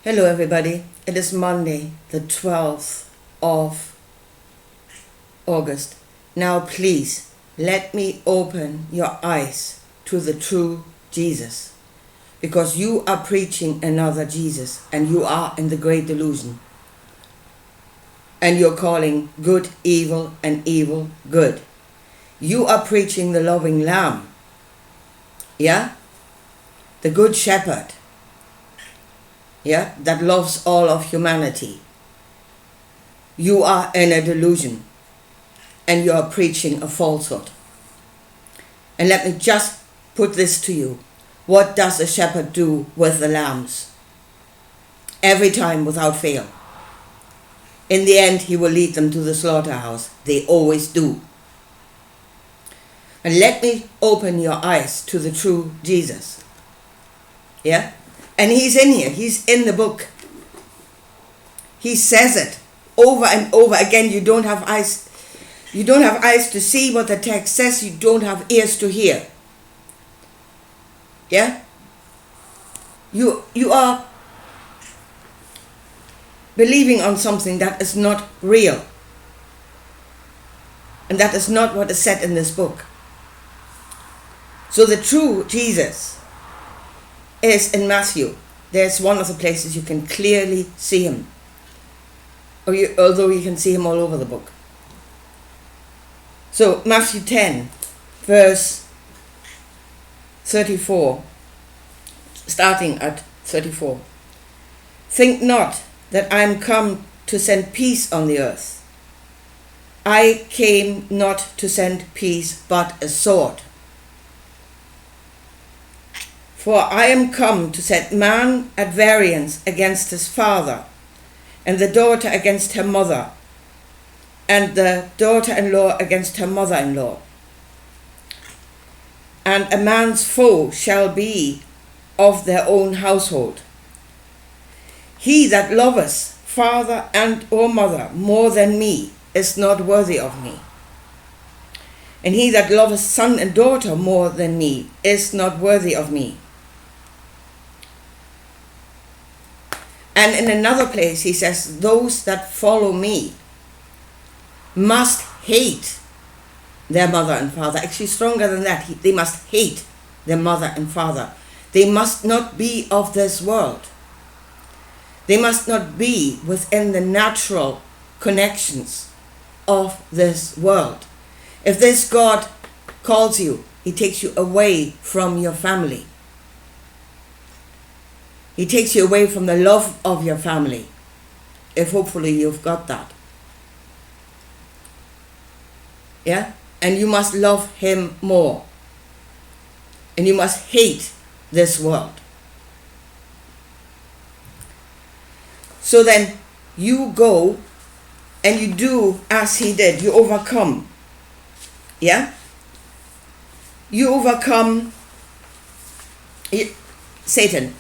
Hello everybody, it is Monday the 12th of August. Now please let me open your eyes to the true Jesus, because you are preaching another Jesus and you are in the great delusion, and you're calling good evil and evil good. You are preaching the loving Lamb, the good shepherd, that loves all of humanity. You are in a delusion and you are preaching a falsehood. And let me just put this to you. What does a shepherd do with the lambs? Every time, without fail. In the end, he will lead them to the slaughterhouse. They always do. And let me open your eyes to the true Jesus. And he's in here. He's in the book. He says it over and over again. You don't have eyes. You don't have eyes to see what the text says. You don't have ears to hear. You are believing on something that is not real. And that is not what is said in this book. So the true Jesus is in Matthew. There's one of the places you can clearly see him. Although you can see him all over the book. So Matthew 10, verse 34, starting at 34. Think not that I am come to send peace on the earth. I came not to send peace, but a sword. For I am come to set man at variance against his father, and the daughter against her mother, and the daughter-in-law against her mother-in-law. And a man's foe shall be of their own household. He that loveth father and or mother more than me is not worthy of me. And he that loveth son and daughter more than me is not worthy of me. And in another place he says, those that follow me must hate their mother and father. Actually stronger than that, they must hate their mother and father. They must not be of this world. They must not be within the natural connections of this world. If this God calls you, he takes you away from your family. He takes you away from the love of your family, if hopefully you've got that. And you must love him more. And you must hate this world. So then you go and you do as he did. You overcome. You overcome Satan.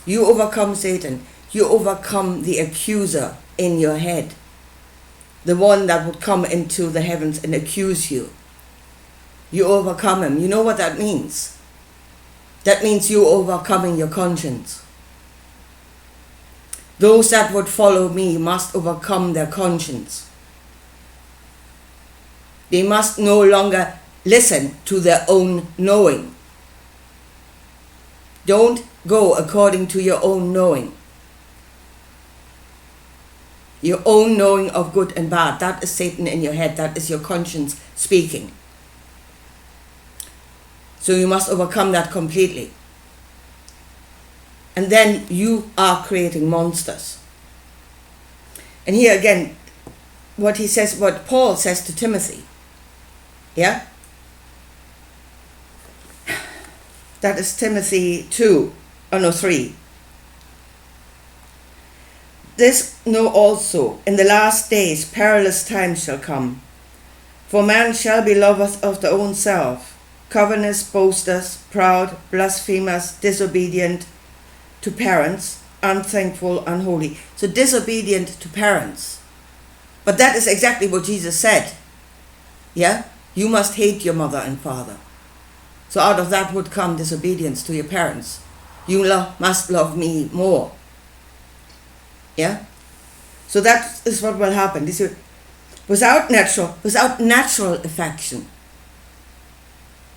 You overcome Satan. You overcome the accuser in your head. The one that would come into the heavens and accuse you. You overcome him. You know what that means? That means you overcoming your conscience. Those that would follow me must overcome their conscience. They must no longer listen to their own knowing. Don't go according to your own knowing. Your own knowing of good and bad. That is Satan in your head. That is your conscience speaking. So you must overcome that completely. And then you are creating monsters. And here again, what Paul says to Timothy. That is Timothy 3. This know also, in the last days perilous times shall come. For man shall be lovers of their own self, covetous, boasters, proud, blasphemers, disobedient to parents, unthankful, unholy. So disobedient to parents. But that is exactly what Jesus said. You must hate your mother and father. So out of that would come disobedience to your parents. You must love me more. Yeah? So that is what will happen. This is, without natural affection,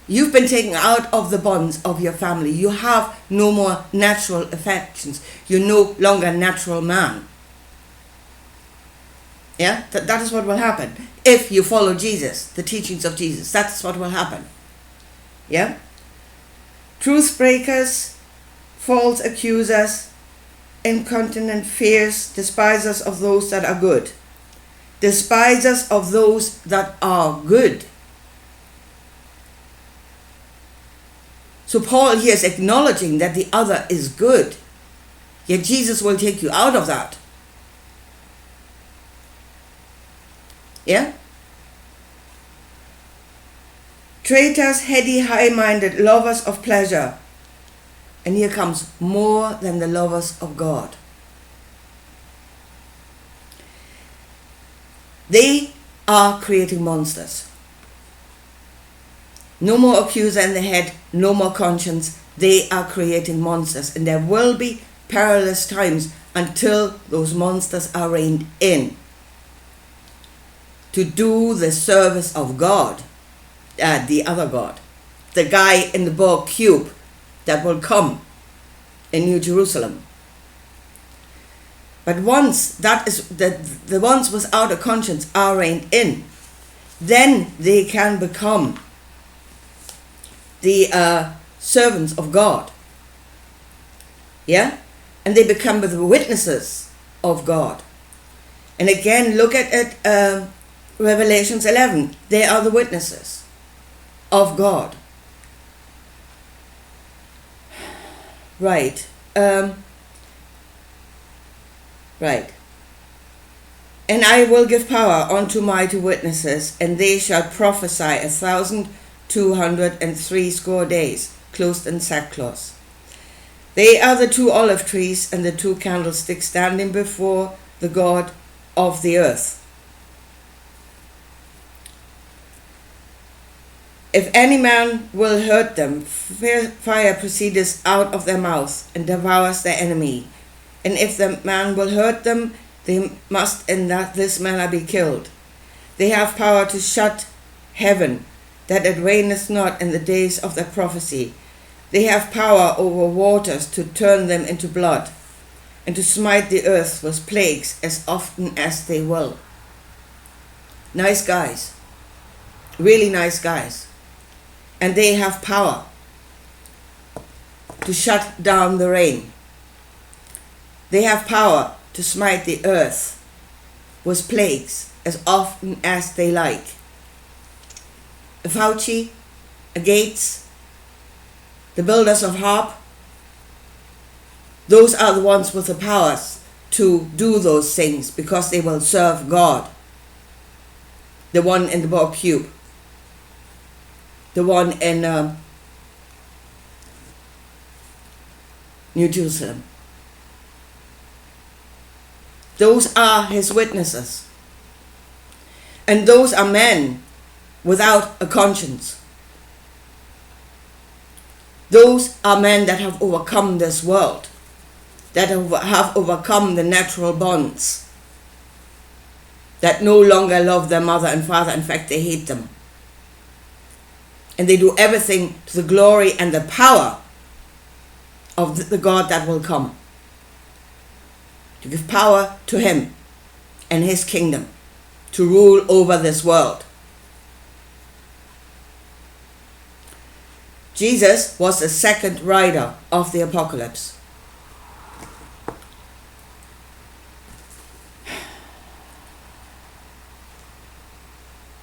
you've been taken out of the bonds of your family. You have no more natural affections. You're no longer a natural man. Yeah? That is what will happen. If you follow Jesus, the teachings of Jesus, that's what will happen. Yeah? Truth breakers, false accusers, incontinent fears, despisers of those that are good. Despisers of those that are good. So Paul here is acknowledging that the other is good. Yet Jesus will take you out of that. Yeah? Traitors, heady, high-minded, lovers of pleasure. And here comes more than the lovers of God. They are creating monsters. No more accuser in the head, no more conscience. They are creating monsters. And there will be perilous times until those monsters are reined in to do the service of God, the other God, the guy in the Borg cube that will come in New Jerusalem. But once that is the ones without a conscience are reined in, then they can become the servants of God. Yeah? And they become the witnesses of God. And again, look at it, Revelations 11. They are the witnesses of God. Right. Right. And I will give power unto mighty witnesses, and they shall prophesy 1,203 days, clothed in sackcloth. They are the 2 olive trees and the 2 candlesticks standing before the God of the earth. If any man will hurt them, fire proceedeth out of their mouth and devours their enemy. And if the man will hurt them, they must in this manner be killed. They have power to shut heaven, that it raineth not in the days of their prophecy. They have power over waters to turn them into blood, and to smite the earth with plagues as often as they will. Nice guys. Really nice guys. And they have power to shut down the rain. They have power to smite the earth with plagues as often as they like. A Fauci, a Gates, the builders of HARP, those are the ones with the powers to do those things because they will serve God. The one in the Borg cube. The one in New Jerusalem. Those are his witnesses. And those are men without a conscience. Those are men that have overcome this world, that have overcome the natural bonds, that no longer love their mother and father. In fact, they hate them. And they do everything to the glory and the power of the God that will come. To give power to him and his kingdom, to rule over this world. Jesus was the second rider of the apocalypse.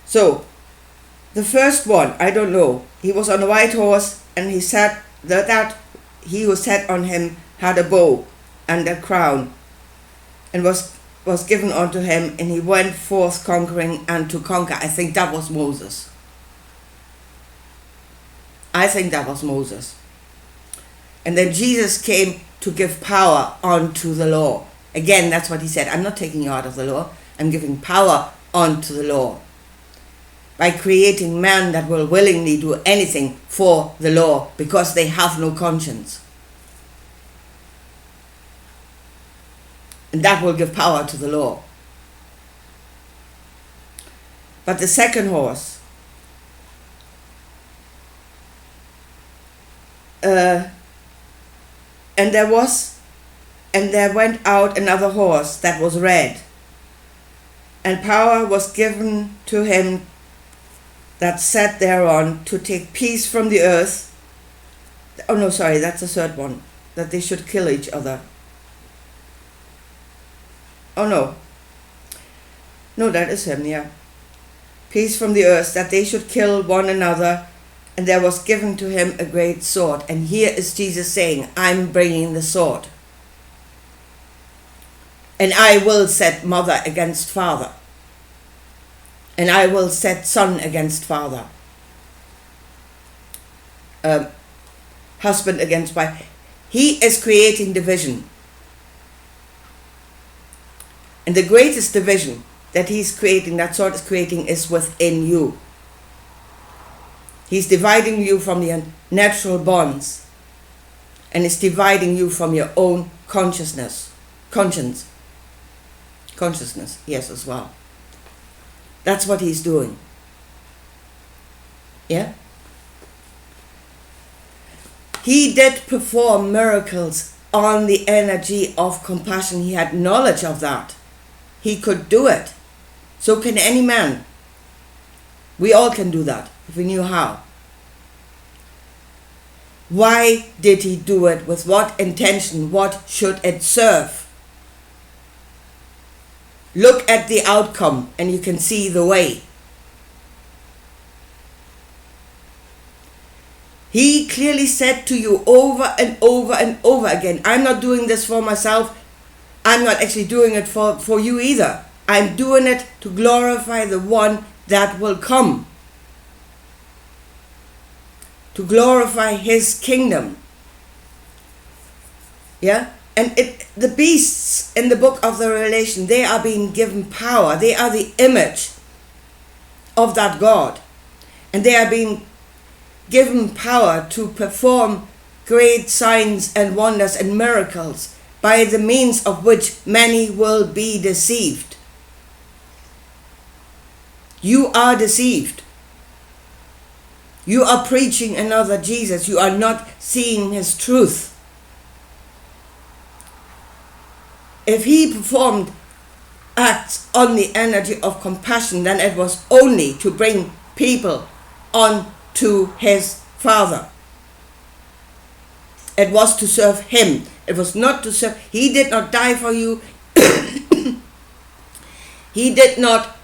So, the first one, I don't know. He was on a white horse, and he sat, that he who sat on him had a bow and a crown, and was given unto him, and he went forth conquering and to conquer. I think that was Moses. I think that was Moses. And then Jesus came to give power unto the law. Again, that's what he said. I'm not taking you out of the law. I'm giving power unto the law. By creating men that will willingly do anything for the law because they have no conscience. And that will give power to the law. But the second horse, and there went out another horse that was red, and power was given to him that sat thereon to take peace from the earth. Oh no, sorry, that's the third one, that they should kill each other. Oh no, that is him, yeah. Peace from the earth, that they should kill one another, and there was given to him a great sword. And here is Jesus saying, I'm bringing the sword. And I will set mother against father. And I will set son against father. Husband against wife. He is creating division. And the greatest division that he's creating, that sword is creating, is within you. He's dividing you from your natural bonds, and is dividing you from your own consciousness, yes, as well. That's what he's doing. Yeah? He did perform miracles on the energy of compassion. He had knowledge of that. He could do it. So can any man. We all can do that if we knew how. Why did he do it? With what intention? What should it serve? Look at the outcome and you can see the way. He clearly said to you over and over and over again, I'm not doing this for myself. I'm not actually doing it for you either. I'm doing it to glorify the one that will come. To glorify his kingdom. Yeah? And the beasts in the book of the Revelation, they are being given power. They are the image of that God. And they are being given power to perform great signs and wonders and miracles, by the means of which many will be deceived. You are deceived. You are preaching another Jesus. You are not seeing his truth. If he performed acts on the energy of compassion, then it was only to bring people on to his Father. It was to serve him. It was not to serve. He did not die for you. He did not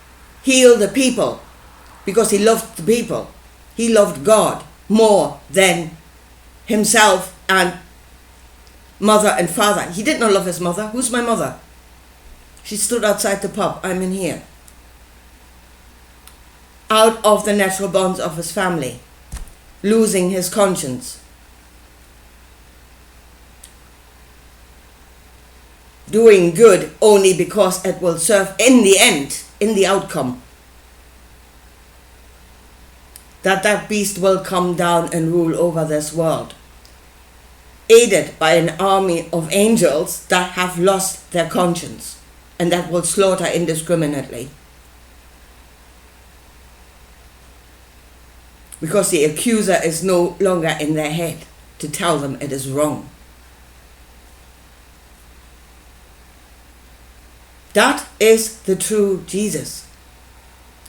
heal the people because he loved the people. He loved God more than himself and mother and father. He did not love his mother. Who's my mother? She stood outside the pub. I'm in here. Out of the natural bonds of his family. Losing his conscience. Doing good only because it will serve in the end, in the outcome, that beast will come down and rule over this world, aided by an army of angels that have lost their conscience and that will slaughter indiscriminately. Because the accuser is no longer in their head to tell them it is wrong. That is the true Jesus.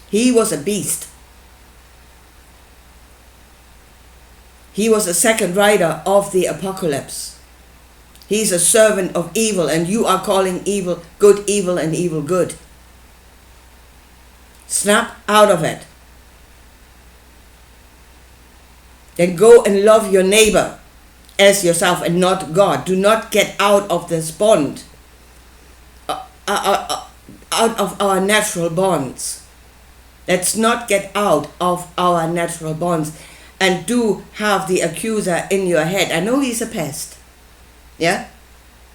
He was a beast. He was a second rider of the apocalypse. He's a servant of evil, and you are calling evil and evil good. Snap out of it. Then go and love your neighbor as yourself and not God. Do not get out of this bond. Out of our natural bonds. Let's not get out of our natural bonds and do have the accuser in your head. I know he's a pest. Yeah?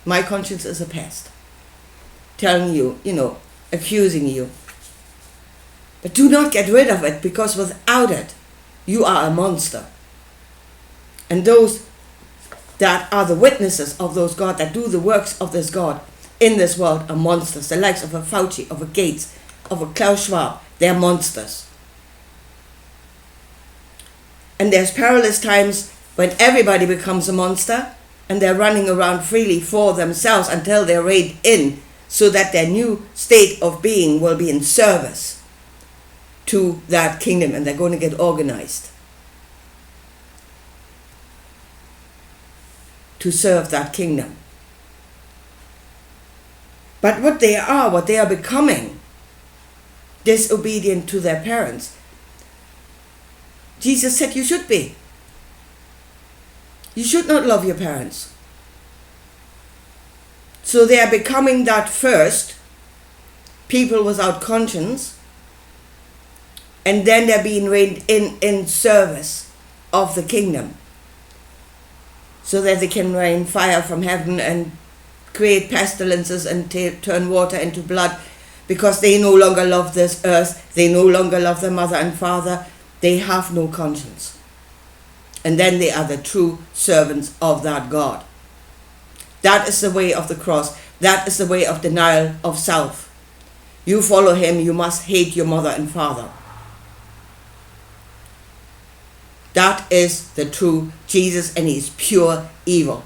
My conscience is a pest. Telling you, accusing you. But do not get rid of it, because without it, you are a monster. And those that are the witnesses of those God, that do the works of this God, in this world are monsters. The likes of a Fauci, of a Gates, of a Klaus Schwab. They're monsters. And there's perilous times when everybody becomes a monster and they're running around freely for themselves until they're reined in, so that their new state of being will be in service to that kingdom, and they're going to get organized to serve that kingdom. But what they are becoming, disobedient to their parents. Jesus said you should be. You should not love your parents. So they are becoming that first, people without conscience, and then they're being reined in service of the kingdom, so that they can rain fire from heaven and create pestilences and turn water into blood, because they no longer love this earth, they no longer love their mother and father, they have no conscience. And then they are the true servants of that God. That is the way of the cross. That is the way of denial of self. You follow him, you must hate your mother and father. That is the true Jesus, and he's pure evil.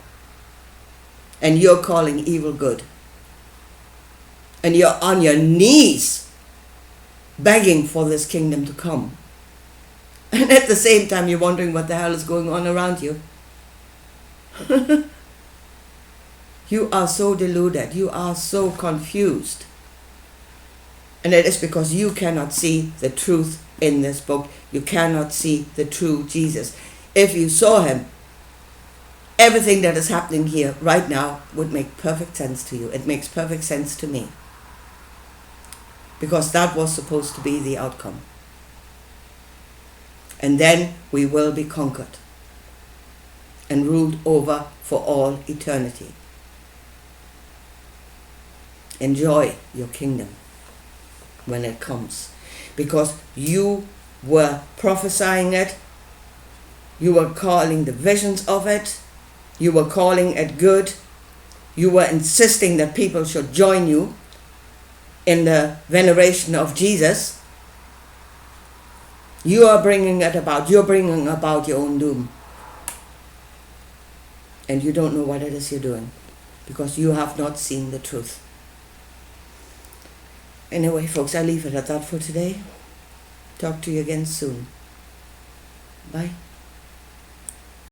And you're calling evil good. And you're on your knees begging for this kingdom to come. And at the same time, you're wondering what the hell is going on around you. You are so deluded. You are so confused. And it is because you cannot see the truth in this book. You cannot see the true Jesus. If you saw him, everything that is happening here right now would make perfect sense to you. It makes perfect sense to me. Because that was supposed to be the outcome. And then we will be conquered and ruled over for all eternity. Enjoy your kingdom when it comes, because you were prophesying it, you were calling the visions of it, you were calling it good, you were insisting that people should join you in the veneration of Jesus. You are bringing it about. You're bringing about your own doom. And you don't know what it is you're doing, because you have not seen the truth. Anyway, folks, I'll leave it at that for today. Talk to you again soon. Bye.